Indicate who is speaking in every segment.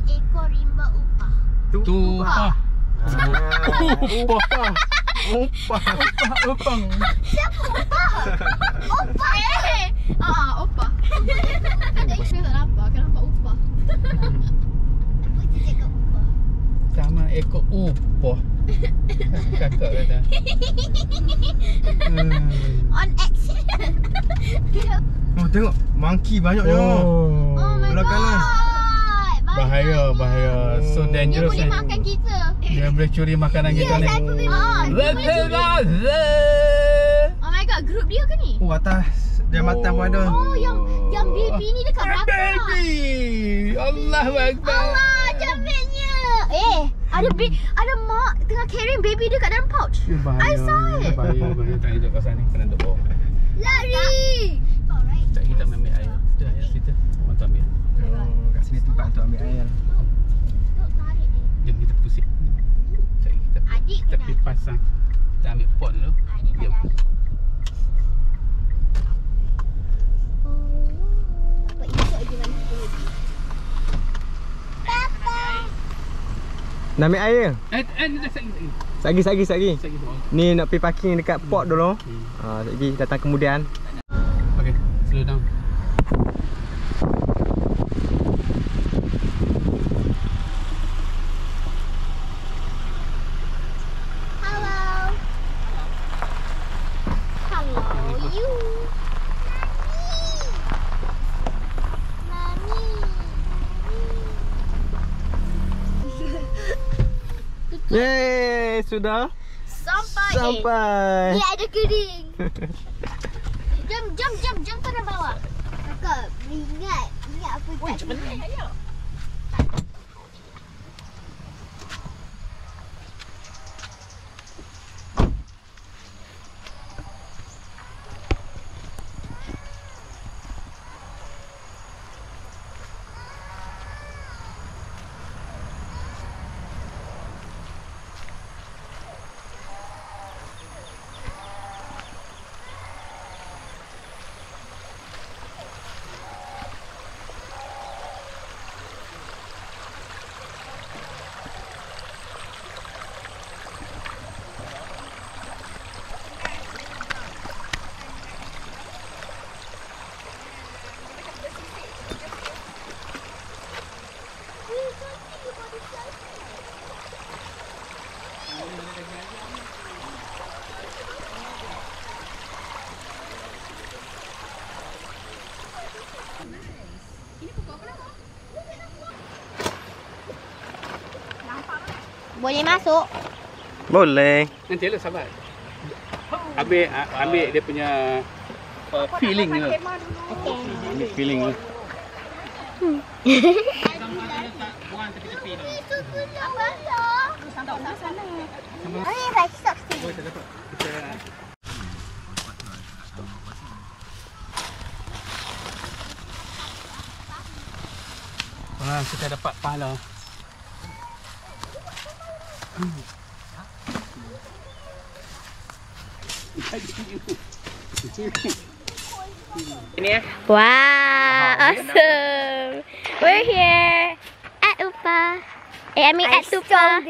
Speaker 1: ekor rimba upah.
Speaker 2: Tupah.
Speaker 3: Upang.
Speaker 1: Siapa upah? Upah.
Speaker 4: Opah. Saya tak nampak, kan nampak upah.
Speaker 1: Putih cakap upah.
Speaker 2: Sama ekor upah. Kakak kata.
Speaker 1: On action.
Speaker 3: Oh, tengok. Monkey banyaknya.
Speaker 1: Oh my
Speaker 3: Belah kanan.
Speaker 1: god.
Speaker 2: Bahaya. So
Speaker 1: Dia
Speaker 2: dangerous
Speaker 1: boleh
Speaker 2: ni.
Speaker 1: makan kita.
Speaker 2: Dia boleh curi makanan kita ni.
Speaker 1: Dia boleh makan.
Speaker 4: Oh my god, grup dia ke ni?
Speaker 3: Oh, atas. Dia matang pun ada.
Speaker 1: Oh, yang baby ni dekat belakang.
Speaker 2: Baby. Allahu Akbar.
Speaker 1: Allah, jaminnya. Ada mak tengah carrying baby dia kat dalam pouch. I saw it.
Speaker 2: Bahaya. Tak hidup kat sana. Kena duduk bawah.
Speaker 1: Lari. Alright.
Speaker 2: Tak kita ambil air. Itu ayat kita. Orang tu ambil.
Speaker 3: Kat sini tempat untuk ambil air.
Speaker 1: Duk tarik ni.
Speaker 2: Jom kita pusing. Sekejap kita
Speaker 1: Adik
Speaker 2: kita
Speaker 1: kena.
Speaker 2: pergi pasang. Kita ambil pot dulu.
Speaker 1: Adik tak
Speaker 2: Jom.
Speaker 1: ada. Nampak esok je mana kita pergi. Papa.
Speaker 3: Nak ambil air?
Speaker 2: Dah
Speaker 3: Sagi.
Speaker 2: Sagi.
Speaker 3: Ni nak pergi parking dekat port dulu.
Speaker 2: Hmm.
Speaker 3: Lagi datang kemudian.
Speaker 2: Okay, slow down.
Speaker 1: Hello. Hello, you. Mami.
Speaker 3: Yeay, sudah sampai.
Speaker 1: Dia ada kering. Jom turun bawah. Kakak, ingat apa kat sini. Boleh masuk?
Speaker 3: Boleh.
Speaker 2: Nanti lah sabar. Ambil dia punya feeling ni. Ambil feeling ni. Kita dapat pahala. Ini ya.
Speaker 1: Wow, awesome. We're here at Upah. At Tupah.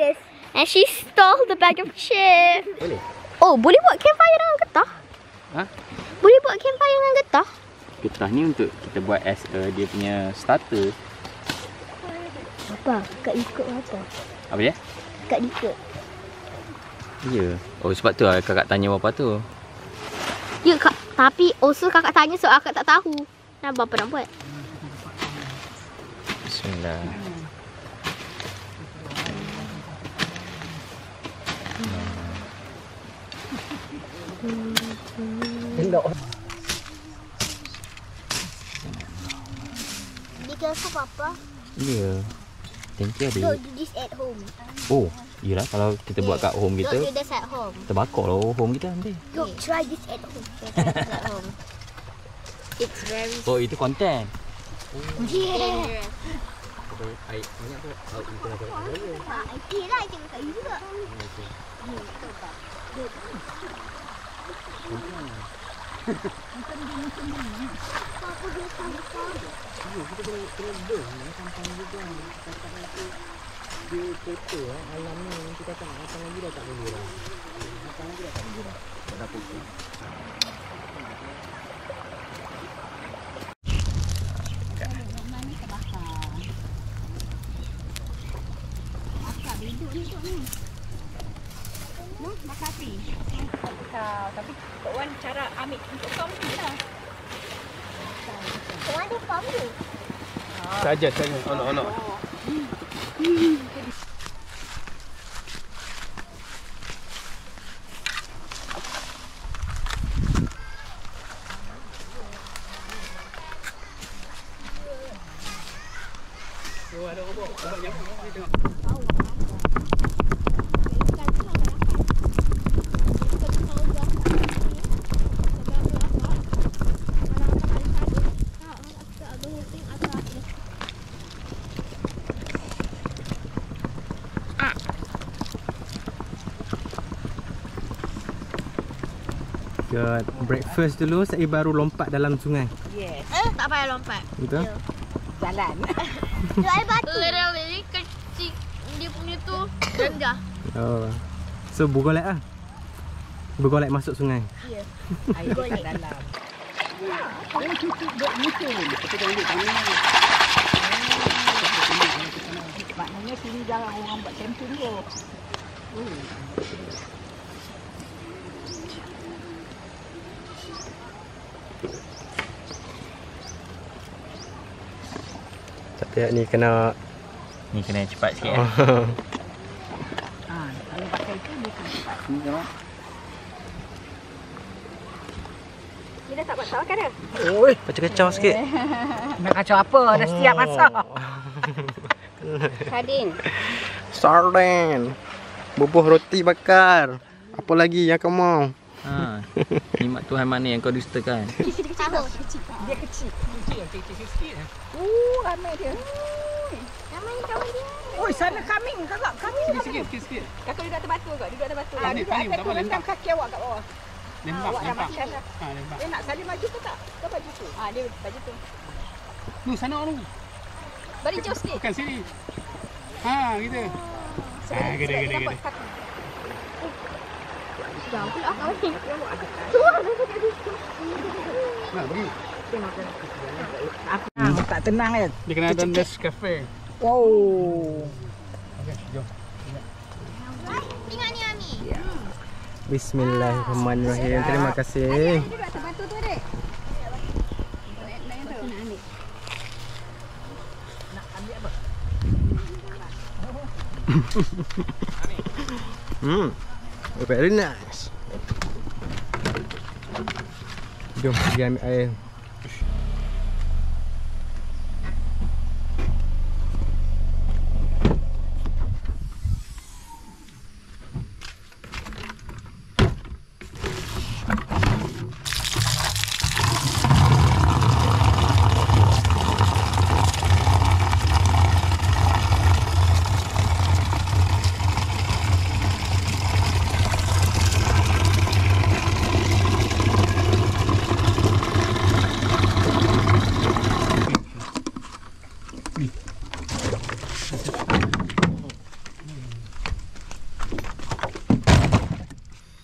Speaker 1: And she stole the bag of chips.
Speaker 2: Boleh.
Speaker 1: Oh, boleh buat campfire dengan getah?
Speaker 2: Ha?
Speaker 1: Boleh buat campfire dengan getah?
Speaker 2: Getah ni untuk kita buat as dia punya starter.
Speaker 1: Apa? Kak ikut apa?
Speaker 2: Apa dia?
Speaker 1: Kak ikut.
Speaker 2: Ya. Oh, sebab tu lah kakak tanya apa tu.
Speaker 1: Ya, Kak. Tapi also kakak tanya soal kakak tak tahu. Kenapa apa nak buat?
Speaker 2: Bismillah.
Speaker 1: Be careful, Papa.
Speaker 2: Ya. Thank you
Speaker 1: Don't
Speaker 2: adik.
Speaker 1: do this at home.
Speaker 2: Oh, iyalah kalau kita buat kat home
Speaker 1: Don't do
Speaker 2: kita,
Speaker 1: this at home.
Speaker 2: terbakar lah home kita nanti.
Speaker 1: Don't try this at home. Don't try this at home. It's very
Speaker 2: Oh, itu konten.
Speaker 1: dangerous.
Speaker 2: Air banyak tu.
Speaker 1: Okay lah, jangan kat you juga. Papa dia besar.
Speaker 4: Tapi Kak Wan cara ambil untuk kau mesti lah.
Speaker 1: Kau ada form tu?
Speaker 2: Saja. Anak-anak.
Speaker 3: Good. Breakfast dulu, saya baru lompat dalam sungai.
Speaker 4: Yes.
Speaker 1: Tak payah lompat.
Speaker 3: Betul?
Speaker 4: Jalan.
Speaker 1: Tu air batu.
Speaker 4: Literally kecil dia punya tu rendah.
Speaker 3: Oh. So bergolek lah. Bergolek masuk sungai.
Speaker 4: Ya. Air kat dalam. Maknanya sini jarang orang buat camping tu.
Speaker 3: Tapi ni kena
Speaker 2: cepat sikit.
Speaker 3: oh.
Speaker 4: Kalau pakai tu dia kena cepat. Dia dah tak buat tahu kan dah?
Speaker 3: Oi, kacau-kacau sikit.
Speaker 4: Nak kacau apa? Dah siap masak.
Speaker 1: Sardin.
Speaker 3: Sardin. Bubuh roti bakar. Apa lagi yang kau mau?
Speaker 2: Nikmat Tuhan mana yang kau dustakan?
Speaker 1: Tahu.
Speaker 4: Dia kecil. Kecil sikit. Ramai dia.
Speaker 1: Ramai kawan dia.
Speaker 4: Oi, sana kambing. Kakak, kambing.
Speaker 2: Sikit.
Speaker 4: Kakak duduk atas batu ke? Duduk atas batu.
Speaker 2: Kambing,
Speaker 4: Duduk
Speaker 2: kambing,
Speaker 4: atas
Speaker 2: tak
Speaker 4: tu
Speaker 2: boleh
Speaker 4: rendam kaki awak kat bawah.
Speaker 2: Lembab.
Speaker 4: Awak dah makan dah.
Speaker 2: Lembab.
Speaker 4: Dia nak salin baju ke tak? Ke baju tu? Dia baju tu.
Speaker 2: Tu sana tu.
Speaker 4: Beri jauh sikit.
Speaker 2: Bukan sini. Gitu. Gede.
Speaker 4: Nampak kaki.
Speaker 1: Jauh pula kawan ni.
Speaker 2: Nak pergi.
Speaker 4: Tak tenang kan?
Speaker 2: Dia kena ada Nescafe.
Speaker 4: Wow.
Speaker 2: Okey, jom.
Speaker 1: Tengok ni Ami.
Speaker 3: Bismillahirrahmanirrahim. Terima kasih.
Speaker 4: Duduk atas batu tu adik.
Speaker 3: Very nice. Jom pergi ambil air.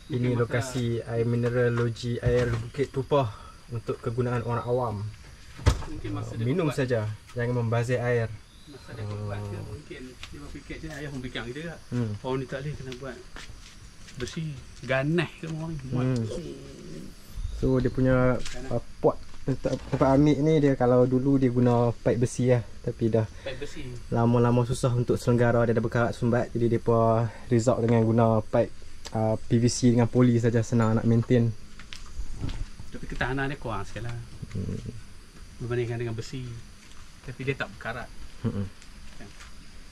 Speaker 3: Ini lokasi air mineral loji air Bukit Tupah untuk kegunaan orang awam. Minum saja, jangan membazir air.
Speaker 2: Masa dia buat dia mungkin dia berfikir je ayah pun fikir kita tak. Orang ni tak boleh kena buat bersih, ganas ke orang ni buat.
Speaker 3: So dia punya pot tempat ambil ni dia kalau dulu dia guna paip besi lah, tapi dah
Speaker 2: Paip besi.
Speaker 3: lama-lama susah untuk selenggara, dia dah berkarat sumbat, jadi dia pun result dengan guna paip PVC dengan poli saja, senang nak maintain.
Speaker 2: Tapi ketahanan dia kurang sikit lah berbandingkan dengan besi. Tapi dia tak berkarat.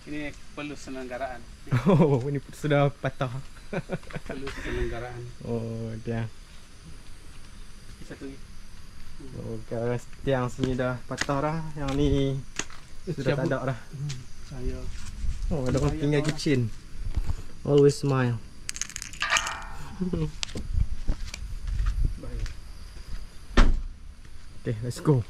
Speaker 2: Ini perlu selenggaraan.
Speaker 3: Oh, ini sudah patah.
Speaker 2: Perlu selenggaraan.
Speaker 3: Oh, dia.
Speaker 2: Satu lagi.
Speaker 3: Oh, sekarang tiang sini dah patah dah. Yang ni sudah tak ada dah.
Speaker 2: Saya.
Speaker 3: Oh, ada orang tinggal kitchen. Always smile. Okay, let's go.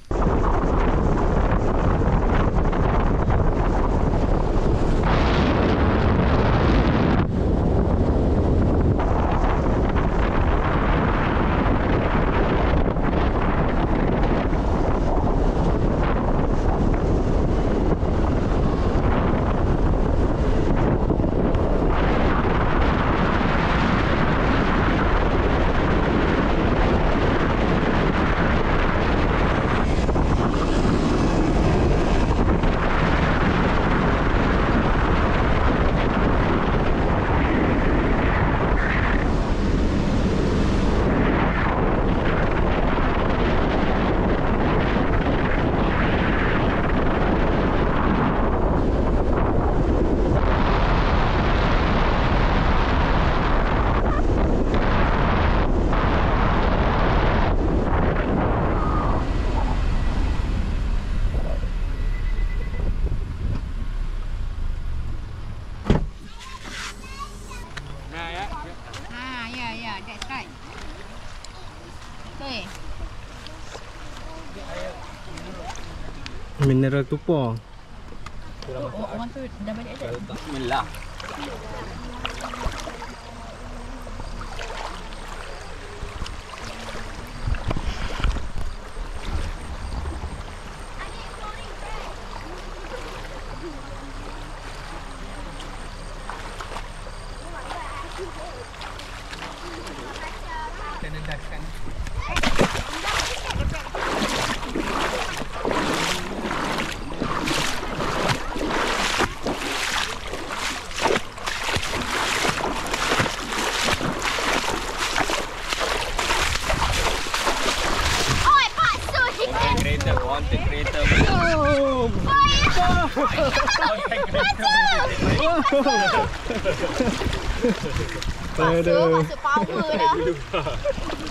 Speaker 3: Mineral tupa.
Speaker 4: Orang tu dah balik ada.
Speaker 2: Bismillah. Kena daskan. Content creator.
Speaker 3: Oh.
Speaker 1: Masuk power dah.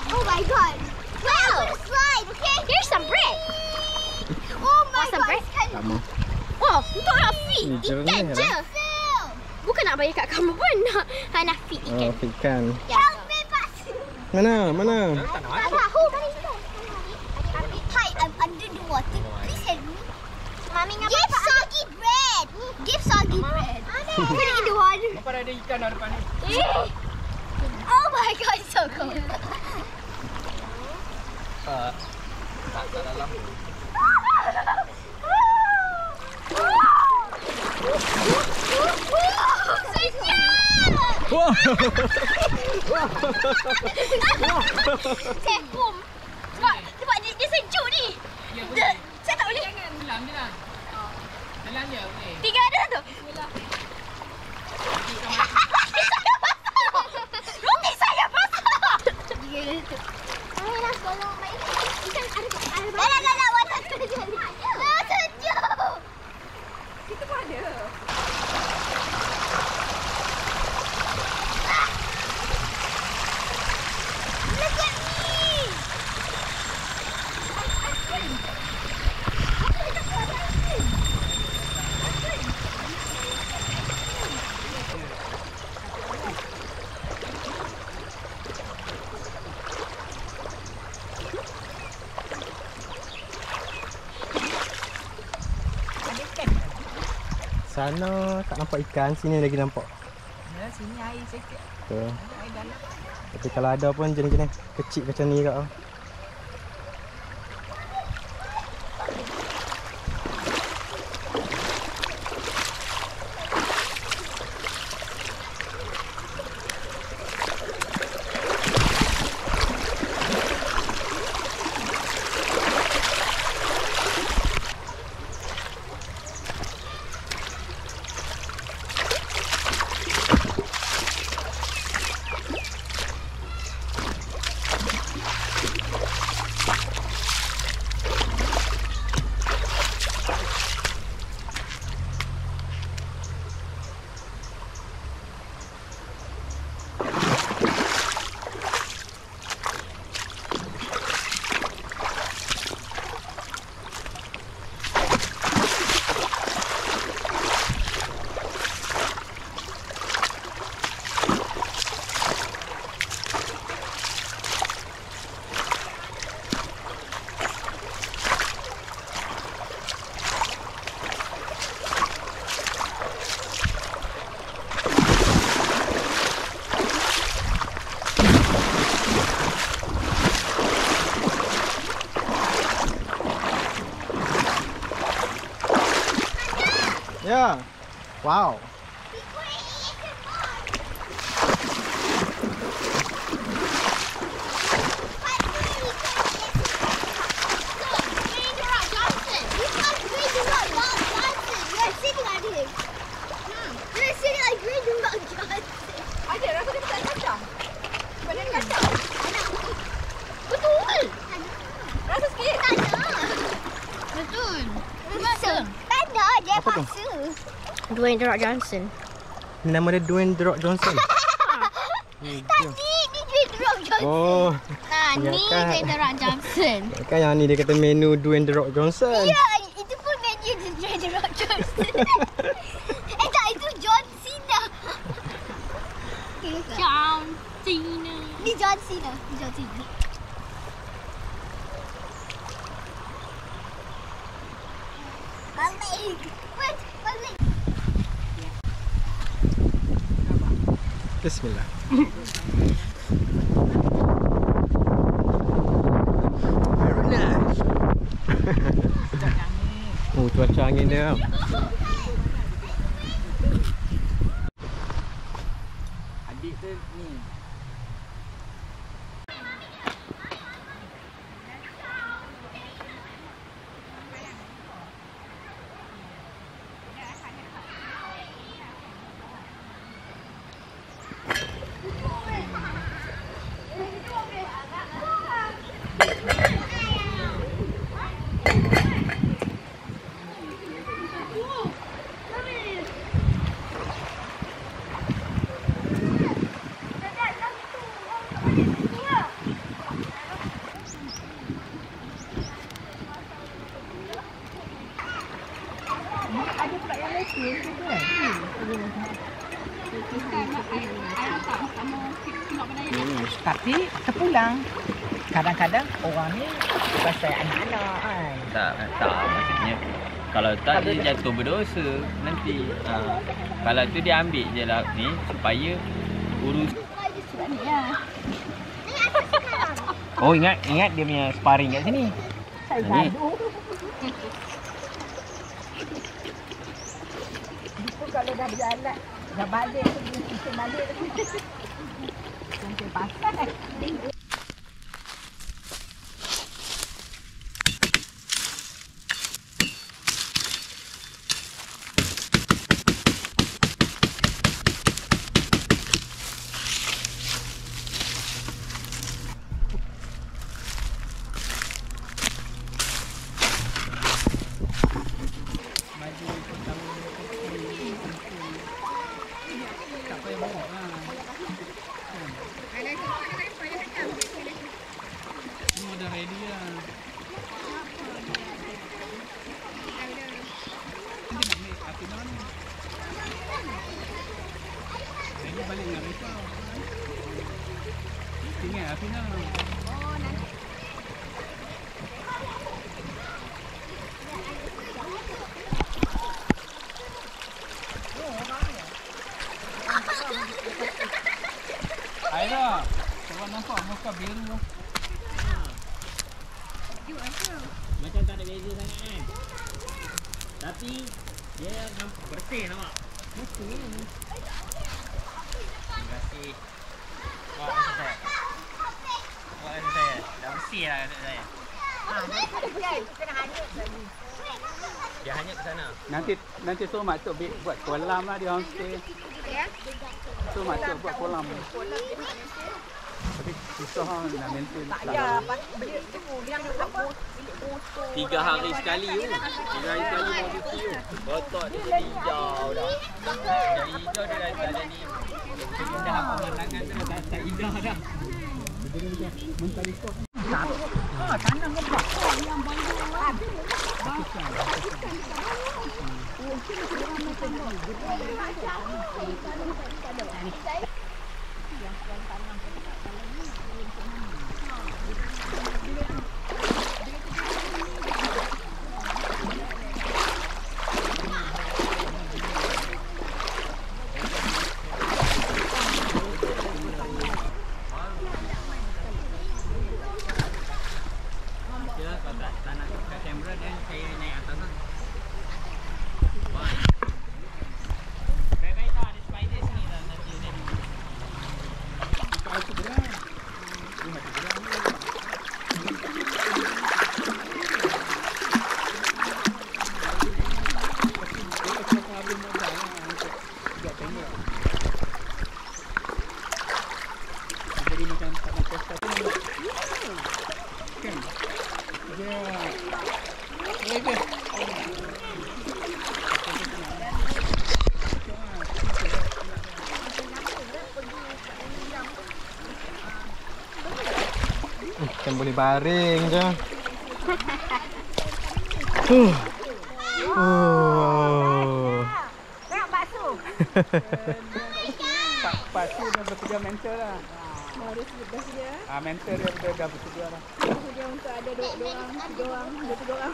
Speaker 1: Oh my god. Wow. Slide, okay? Here's some bread. Oh my god. Bread?
Speaker 3: Sama.
Speaker 1: Oh, untuk nak feed
Speaker 3: jernih
Speaker 1: ikan je. Bukan nak bayar kat kamu pun nak feed ikan.
Speaker 3: Feed ikan.
Speaker 1: Ya.
Speaker 3: Mana?
Speaker 1: Tak tahu dari itu. Hi, I'm under the water. Please help me. Mami give soggy bread. Give soggy bread. Put it in the water.
Speaker 2: Apa ada ikan dah depan ni?
Speaker 1: Oh my god, so cool.
Speaker 2: Tak dalam.
Speaker 3: Wah.
Speaker 1: Tepum. Sebab dia sejuk ni. Saya tak boleh.
Speaker 2: Jangan belam je lah. Belam je boleh.
Speaker 1: 3 ada tu. Roti saya basah. Ayolah, tolong baik. Ikan ada. Dah. Water sejuk. Sejuk.
Speaker 4: Kita pun ada.
Speaker 1: Look at me.
Speaker 3: Sana tak nampak ikan, sini lagi nampak.
Speaker 4: Ya, sini air sikit.
Speaker 3: Betul.
Speaker 4: Air dalam.
Speaker 3: Tapi kalau ada pun jenis-jenis kecil macam ni kat. Ya. Wow.
Speaker 4: Ada rasa dia tak kacang. Badan kacang.
Speaker 1: Betul.
Speaker 4: Rasa sikit.
Speaker 1: Tak ada.
Speaker 4: Betul.
Speaker 1: Tak ada, dia
Speaker 3: Apa tu?
Speaker 1: paksa.
Speaker 5: Dwayne The Rock Johnson.
Speaker 3: Ni nama dia Dwayne The Rock Johnson.
Speaker 1: Tak ni Dwayne The Rock Johnson.
Speaker 3: Oh.
Speaker 1: Nah,
Speaker 3: Ya
Speaker 1: ni
Speaker 3: kan?
Speaker 1: Dwayne The Rock Johnson.
Speaker 3: Kan yang ni dia kata menu Dwayne The Rock Johnson.
Speaker 1: Ya, itu pun menu Dwayne The Rock Johnson. Tak, itu John Cena.
Speaker 5: John Cena.
Speaker 1: Ni John Cena. Ni John Cena. Wait, wait.
Speaker 3: Bismillah. Very nice. Oh, cuaca angin dia.
Speaker 6: Adik tu ni.
Speaker 7: Tapi terpulang. Kadang-kadang orang ni pasal anak-anak kan.
Speaker 6: Tak maksudnya kalau tak dia jatuh berdosa nanti. Kalau tu dia ambil je lah ni supaya urus. Oh ingat dia punya sparring kat sini.
Speaker 7: Saya
Speaker 6: Ni.
Speaker 7: gaduh. Itu kalau dah berjalan, dah balik tu dia pusing balik. Sampai pasal.
Speaker 2: Semua dah ready lah. Nanti nak make Athena ni. Ini balik dengan Rita. Tinggal Athena. Aira, coba nampak muka biru.
Speaker 6: Macam tak ada beza sangat kan. Tapi dia nampak bersih nampak. Bersih. Terima kasih. Wah, saya. Wah, saya. Dah bersih lah kat saya. Dia hanya ke sana.
Speaker 2: Nanti so mak tok buat kolam lah di homestay.
Speaker 1: Ya.
Speaker 2: So mak tok buat kolam. Tapi susah nak maintain.
Speaker 7: Tak payah beli tu yang apa?
Speaker 6: 3 hari sekali tu. 3 hari sekali mau cuci tu. Botok dia jadi hijau dah. Jadi hijau dia dah jadi ni. Dah pemandangan tu dah tak indah dah.
Speaker 7: Tanam gempak. Yang
Speaker 3: Kan boleh baring je.
Speaker 7: tengok bakso.
Speaker 2: Pakcik dah bersedia mentor lah.
Speaker 4: Harus bersedia.
Speaker 2: Mentor dia dah bersedia lah.
Speaker 4: Bersedia untuk ada 2 orang, 3 orang, 2 orang.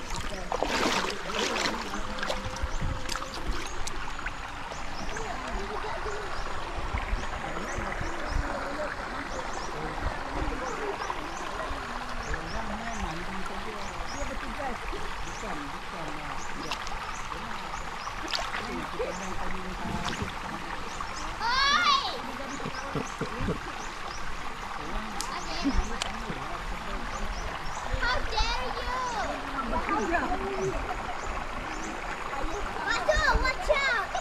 Speaker 1: How dare you? Watch out!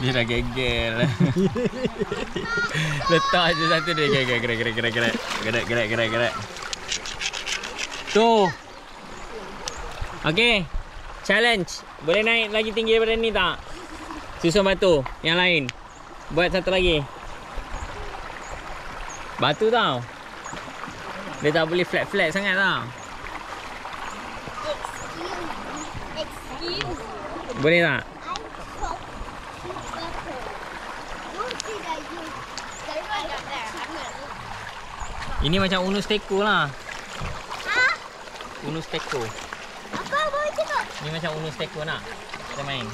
Speaker 6: Dia dah gegel. Letak je satu dia gegel. Gerak. Tu. Okey. Challenge. Boleh naik lagi tinggi daripada ni tak? Susun batu. Yang lain. Buat satu lagi. Batu tau. Dia tak boleh flat sangat tau.
Speaker 1: Excuse.
Speaker 6: Boleh tak? Ini macam Unus Teko lah.
Speaker 1: Ha?
Speaker 6: Unus Teko.
Speaker 1: Apa boleh cakap?
Speaker 6: Ni macam Unus Teko nak. Kita main.